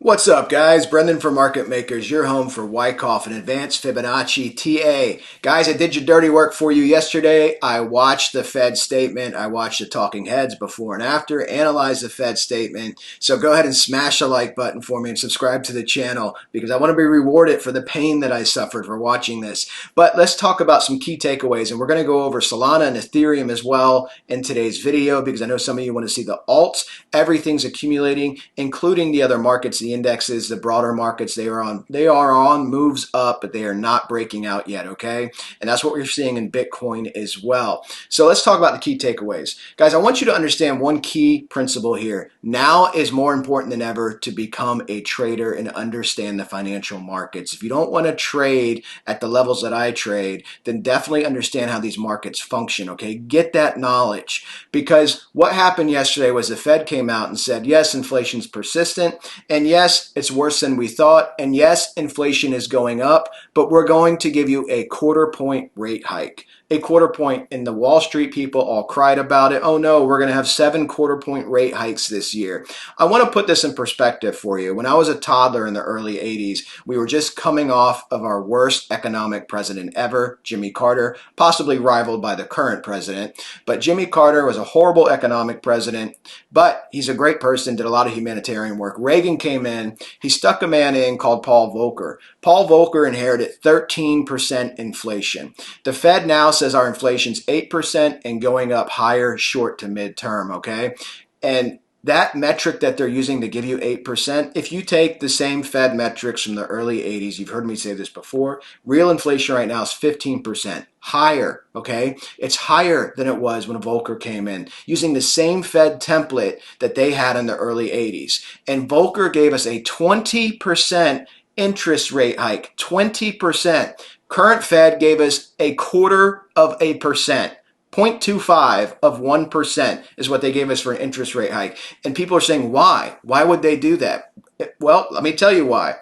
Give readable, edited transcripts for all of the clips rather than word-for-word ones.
What's up, guys? Brendan for Market Makers, your home for Wyckoff and Advanced Fibonacci TA. Guys, I did your dirty work for you yesterday. I watched the Fed statement. I watched the talking heads before and after, analyzed the Fed statement. So go ahead and smash the like button for me and subscribe to the channel because I want to be rewarded for the pain that I suffered for watching this. But let's talk about some key takeaways, and we're going to go over Solana and Ethereum as well in today's video because I know some of you want to see the alts. Everything's accumulating, including the other markets, the indexes, the broader markets. They are on moves up, but they are not breaking out yet, okay? And that's what we're seeing in Bitcoin as well. So let's talk about the key takeaways. Guys, I want you to understand one key principle here. Now is more important than ever to become a trader and understand the financial markets. If you don't want to trade at the levels that I trade, then definitely understand how these markets function, okay? Get that knowledge, because what happened yesterday was the Fed came out and said, yes, inflation's persistent, and yes, it's worse than we thought, and yes, inflation is going up, but we're going to give you a quarter-point rate hike. A quarter point, and the Wall Street people all cried about it. Oh no, we're going to have 7 quarter-point rate hikes this year. I want to put this in perspective for you. When I was a toddler in the early 80s, we were just coming off of our worst economic president ever, Jimmy Carter, possibly rivaled by the current president. But Jimmy Carter was a horrible economic president, but he's a great person, did a lot of humanitarian work. Reagan came in, he stuck a man in called Paul Volcker. Paul Volcker inherited 13% inflation. The Fed now says our inflation's 8% and going up higher short to midterm, okay? And that metric that they're using to give you 8%, if you take the same Fed metrics from the early 80s, you've heard me say this before, real inflation right now is 15%. Higher, okay? It's higher than it was when Volcker came in, using the same Fed template that they had in the early 80s. And Volcker gave us a 20% interest rate hike, 20%. Current Fed gave us 0.25%. 0.25 of 1% is what they gave us for an interest rate hike. And people are saying, why? Why would they do that? Well, let me tell you why.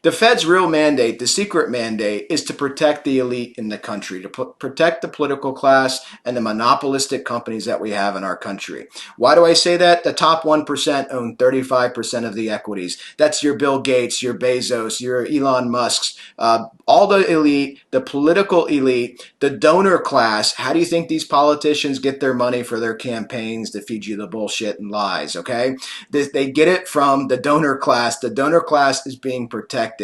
The Fed's real mandate, the secret mandate, is to protect the elite in the country, to protect the political class and the monopolistic companies that we have in our country. Why do I say that? The top 1% own 35% of the equities. That's your Bill Gates, your Bezos, your Elon Musks, all the elite, the political elite, the donor class. How do you think these politicians get their money for their campaigns to feed you the bullshit and lies, okay? They get it from the donor class. The donor class is being protected.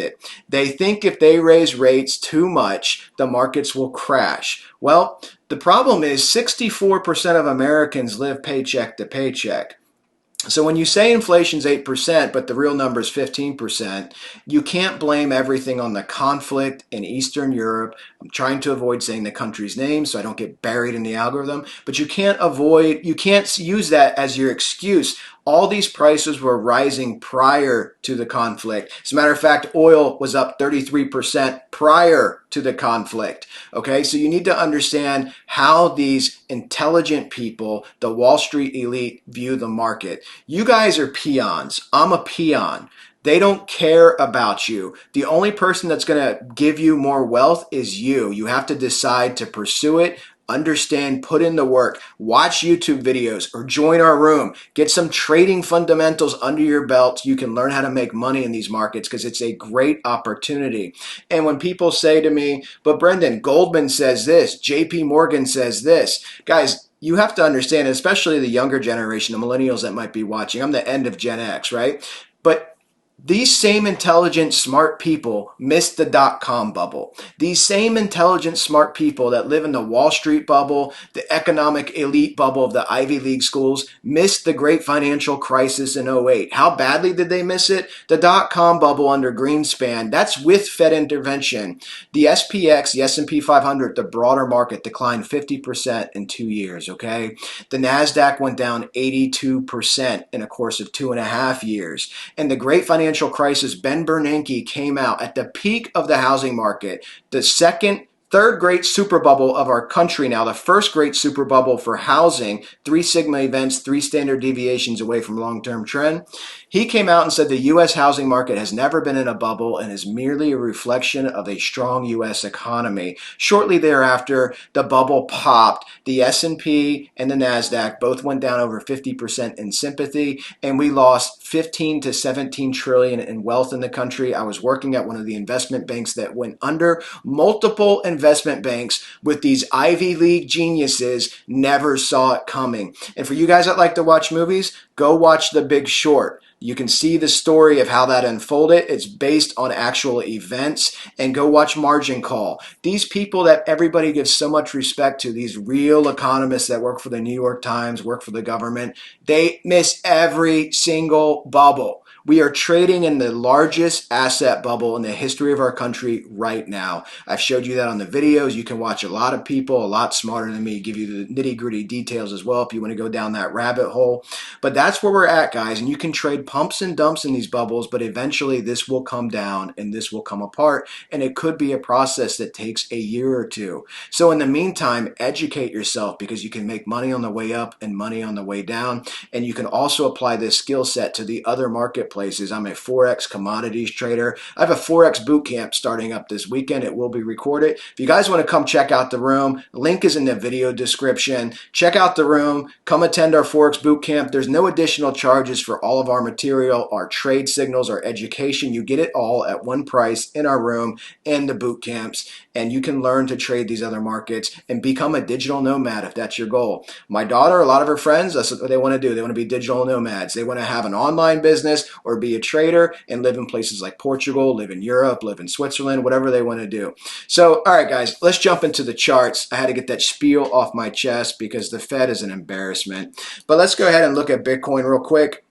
They think if they raise rates too much, the markets will crash. Well, the problem is 64% of Americans live paycheck to paycheck. So when you say inflation's 8%, but the real number is 15%, you can't blame everything on the conflict in Eastern Europe. I'm trying to avoid saying the country's name so I don't get buried in the algorithm, but you can't use that as your excuse. All these prices were rising prior to the conflict. As a matter of fact, oil was up 33% prior to the conflict. Okay, so you need to understand how these intelligent people, the Wall Street elite, view the market. You guys are peons. I'm a peon. They don't care about you. The only person that's going to give you more wealth is you. You have to decide to pursue it. Understand, put in the work, watch YouTube videos, or join our room. Get some trading fundamentals under your belt. You can learn how to make money in these markets because it's a great opportunity. And when people say to me, but Brendan, Goldman says this, JP Morgan says this, guys, you have to understand, especially the younger generation, the millennials that might be watching. I'm the end of Gen X, right? But these same intelligent, smart people missed the dot-com bubble. These same intelligent, smart people that live in the Wall Street bubble, the economic elite bubble of the Ivy League schools, missed the great financial crisis in '08. How badly did they miss it? The dot-com bubble under Greenspan, that's with Fed intervention. The SPX, the S&P 500, the broader market declined 50% in 2 years, okay? The NASDAQ went down 82% in a course of 2.5 years. And the great financial crisis, Ben Bernanke came out at the peak of the housing market, the third great super bubble of our country now, the first great super bubble for housing, 3 sigma events, 3 standard deviations away from long-term trend. He came out and said the U.S. housing market has never been in a bubble and is merely a reflection of a strong U.S. economy. Shortly thereafter, the bubble popped. The S&P and the NASDAQ both went down over 50% in sympathy, and we lost 15 to 17 trillion in wealth in the country. I was working at one of the investment banks that went under. Multiple investment banks with these Ivy League geniuses never saw it coming. And for you guys that like to watch movies, go watch The Big Short. You can see the story of how that unfolded. It's based on actual events. And go watch Margin Call. These people that everybody gives so much respect to, these real economists that work for the New York Times, work for the government, they miss every single bubble. We are trading in the largest asset bubble in the history of our country right now. I've showed you that on the videos. You can watch a lot of people, a lot smarter than me, give you the nitty-gritty details as well if you want to go down that rabbit hole. But that's where we're at, guys. And you can trade pumps and dumps in these bubbles, but eventually this will come down and this will come apart. And it could be a process that takes a year or two. So in the meantime, educate yourself, because you can make money on the way up and money on the way down. And you can also apply this skill set to the other marketplaces. I'm a Forex commodities trader. I have a Forex boot camp starting up this weekend. It will be recorded. If you guys want to come check out the room, link is in the video description. Check out the room. Come attend our Forex boot camp. There's no additional charges for all of our material, our trade signals, our education. You get it all at one price in our room and the boot camps. And you can learn to trade these other markets and become a digital nomad if that's your goal. My daughter, a lot of her friends, that's what they want to do. They want to be digital nomads. They want to have an online business or be a trader and live in places like Portugal, live in Europe, live in Switzerland, whatever they want to do. So, all right, guys, let's jump into the charts. I had to get that spiel off my chest because the Fed is an embarrassment. But let's go ahead and look at Bitcoin real quick.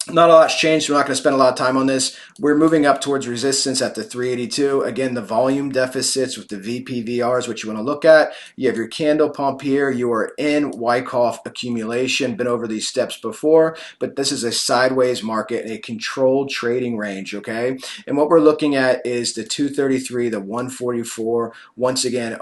Not a lot's changed. We're not going to spend a lot of time on this. We're moving up towards resistance at the 382. Again, the volume deficits with the VPVR is what you want to look at. You have your candle pump here. You are in Wyckoff accumulation. Been over these steps before, but this is a sideways market and a controlled trading range, okay? And what we're looking at is the 233, the 144. Once again,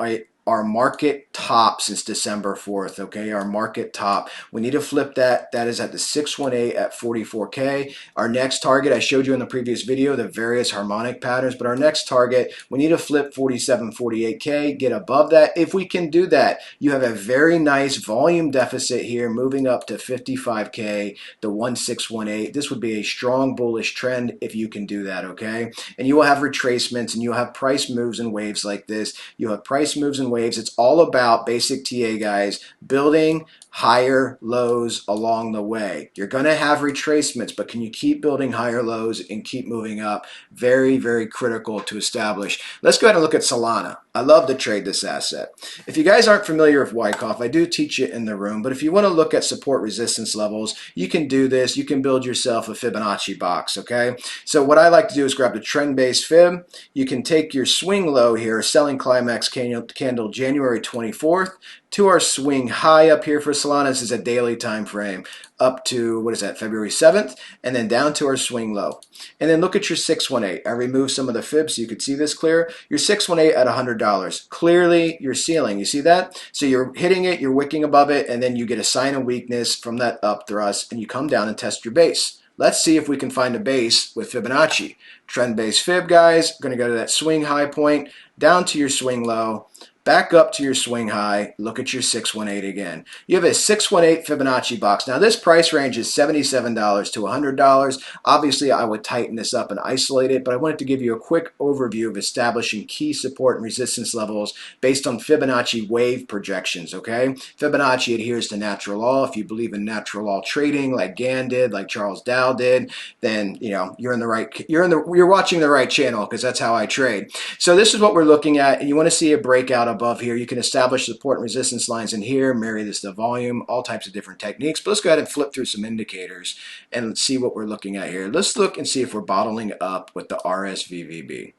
our market top since December 4th, okay? Our market top. We need to flip that. That is at the 618 at 44K. Our next target, I showed you in the previous video, the various harmonic patterns, but our next target, we need to flip 47, 48K, get above that. If we can do that, you have a very nice volume deficit here, moving up to 55K, the 1618. This would be a strong bullish trend if you can do that, okay? And you will have retracements and you'll have price moves and waves like this. You'll have price moves and waves. It's all about basic TA, guys, building higher lows along the way. You're going to have retracements, but can you keep building higher lows and keep moving up? Very, very critical to establish. Let's go ahead and look at Solana. I love to trade this asset. If you guys aren't familiar with Wyckoff, I do teach it in the room, but if you want to look at support resistance levels, you can do this. You can build yourself a Fibonacci box, okay? So what I like to do is grab the trend-based fib. You can take your swing low here, selling climax candle January 24th, to our swing high up here for Solana. This is a daily time frame up to, what is that, February 7th, and then down to our swing low. And then look at your 618. I removed some of the fibs so you could see this clear. Your 618 at $100. Clearly your ceiling. You see that? So you're hitting it, you're wicking above it, and then you get a sign of weakness from that up thrust, and you come down and test your base. Let's see if we can find a base with Fibonacci. Trend-based fib, guys. Going to go to that swing high point, down to your swing low, back up to your swing high, look at your 618 again. You have a 618 Fibonacci box. Now this price range is $77 to $100. Obviously I would tighten this up and isolate it, but I wanted to give you a quick overview of establishing key support and resistance levels based on Fibonacci wave projections, okay? Fibonacci adheres to natural law. If you believe in natural law trading like Gann did, like Charles Dow did, then you know you're watching the right channel, because that's how I trade. So this is what we're looking at, and you want to see a breakout above here. You can establish support and resistance lines in here, marry this to volume, all types of different techniques. But let's go ahead and flip through some indicators and let's see what we're looking at here. Let's look and see if we're bottling up with the RSVVB.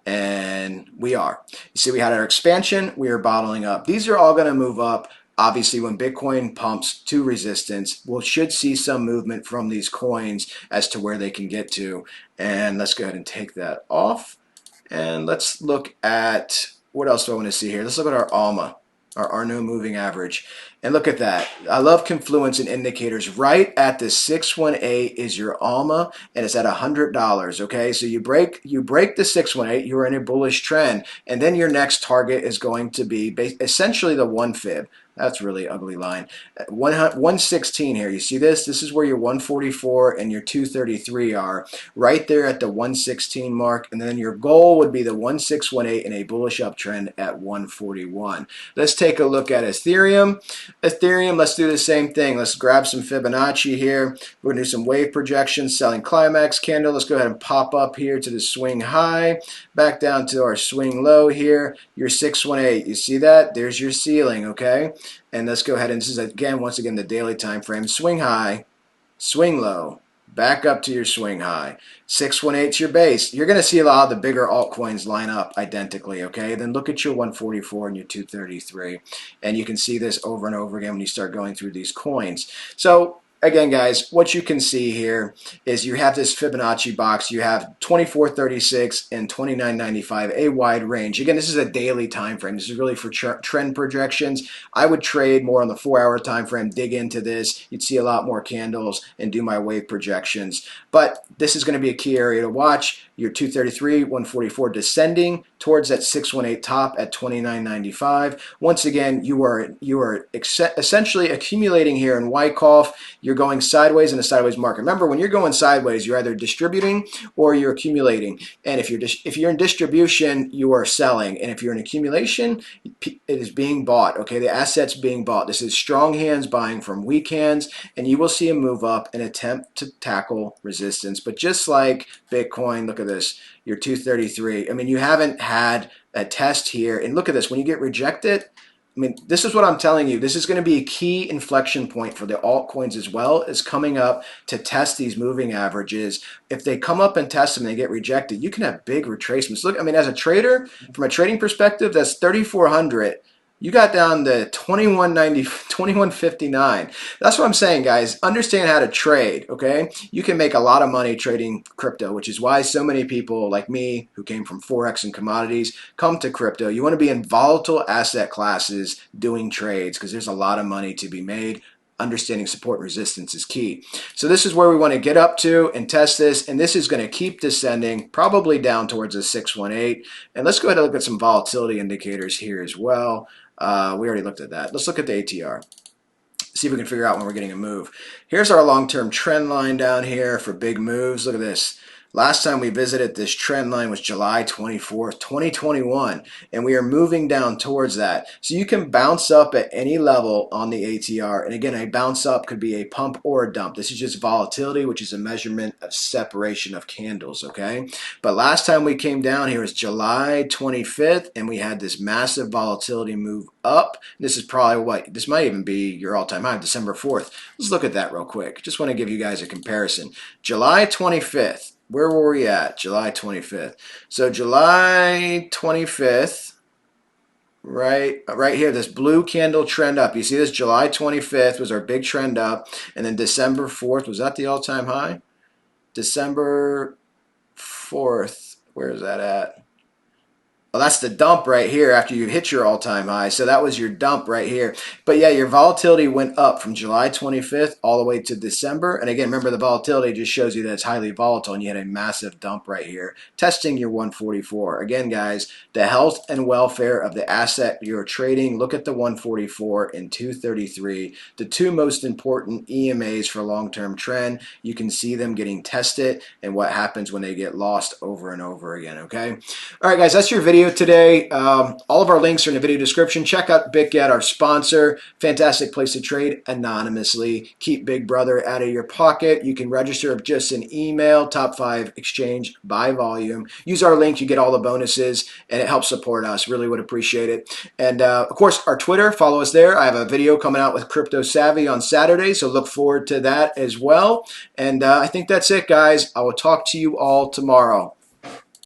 And we are. You see we had our expansion, we are bottling up. These are all going to move up. Obviously, when Bitcoin pumps to resistance, we should see some movement from these coins as to where they can get to. And let's go ahead and take that off. And let's look at, what else do I want to see here? Let's look at our ALMA, our Arno moving average. And look at that. I love confluence and indicators. Right at the 618 is your ALMA, and it's at $100, okay? So you break the 618, you're in a bullish trend, and then your next target is going to be essentially the one fib. That's really ugly line. 116 here. You see this? This is where your 144 and your 233 are, right there at the 116 mark. And then your goal would be the 1618 in a bullish uptrend at 141. Let's take a look at Ethereum. Ethereum, let's do the same thing. Let's grab some Fibonacci here. We're going to do some wave projections, selling climax candle. Let's go ahead and pop up here to the swing high, back down to our swing low here, your 618. You see that? There's your ceiling, okay? And let's go ahead and this is again, once again, the daily time frame. Swing high, swing low, back up to your swing high. 618 is your base. You're going to see a lot of the bigger altcoins line up identically, okay? Then look at your 144 and your 233. And you can see this over and over again when you start going through these coins. So again, guys, what you can see here is you have this Fibonacci box. You have 2436 and 2995, a wide range. Again, this is a daily time frame. This is really for trend projections. I would trade more on the 4-hour time frame, dig into this. You'd see a lot more candles and do my wave projections. But this is going to be a key area to watch. Your 233, 144 descending towards that 618 top at 29.95. Once again, you are essentially accumulating here in Wyckoff. You're going sideways in a sideways market. Remember, when you're going sideways, you're either distributing or you're accumulating. And if you're in distribution, you are selling. And if you're in accumulation, it is being bought. Okay, the asset's being bought. This is strong hands buying from weak hands, and you will see a move up and attempt to tackle resistance. But just like Bitcoin, look at this, your 233. I mean, you haven't had a test here. And look at this, when you get rejected, I mean, this is what I'm telling you. This is going to be a key inflection point for the altcoins as well, as coming up to test these moving averages. If they come up and test them and they get rejected, you can have big retracements. Look, I mean, as a trader, from a trading perspective, that's 3,400. You got down to 2190, 2159. That's what I'm saying, guys. Understand how to trade, okay? You can make a lot of money trading crypto, which is why so many people like me, who came from Forex and commodities, come to crypto. You want to be in volatile asset classes doing trades because there's a lot of money to be made. Understanding support and resistance is key. So this is where we want to get up to and test this, and this is going to keep descending, probably down towards a 618. And let's go ahead and look at some volatility indicators here as well. We already looked at that. Let's look at the ATR. See if we can figure out when we're getting a move. Here's our long-term trend line down here for big moves. Look at this. Last time we visited this trend line was July 24th, 2021, and we are moving down towards that. So you can bounce up at any level on the ATR. And again, a bounce up could be a pump or a dump. This is just volatility, which is a measurement of separation of candles, okay? But last time we came down here was July 25th, and we had this massive volatility move up. This is probably what, this might even be your all-time high, December 4th. Let's look at that real quick. Just want to give you guys a comparison. July 25th. Where were we at? July 25th. So July 25th, right here, this blue candle trend up. You see this? July 25th was our big trend up. And then December 4th, was that the all-time high? December 4th, where is that at? Well, that's the dump right here after you hit your all-time high. So that was your dump right here. But yeah, your volatility went up from July 25th all the way to December. And again, remember, the volatility just shows you that it's highly volatile, and you had a massive dump right here, testing your 144. Again, guys, the health and welfare of the asset you're trading, look at the 144 and 233, the two most important EMAs for long-term trend. You can see them getting tested and what happens when they get lost over and over again, okay? All right, guys, that's your video today. All of our links are in the video description. Check out BITGET, our sponsor. Fantastic place to trade anonymously. Keep Big Brother out of your pocket. You can register with just an email, top 5 exchange by volume. Use our link. You get all the bonuses, and it helps support us. Really would appreciate it. And of course, our Twitter, follow us there. I have a video coming out with Crypto Savvy on Saturday, so look forward to that as well. And I think that's it, guys. I will talk to you all tomorrow.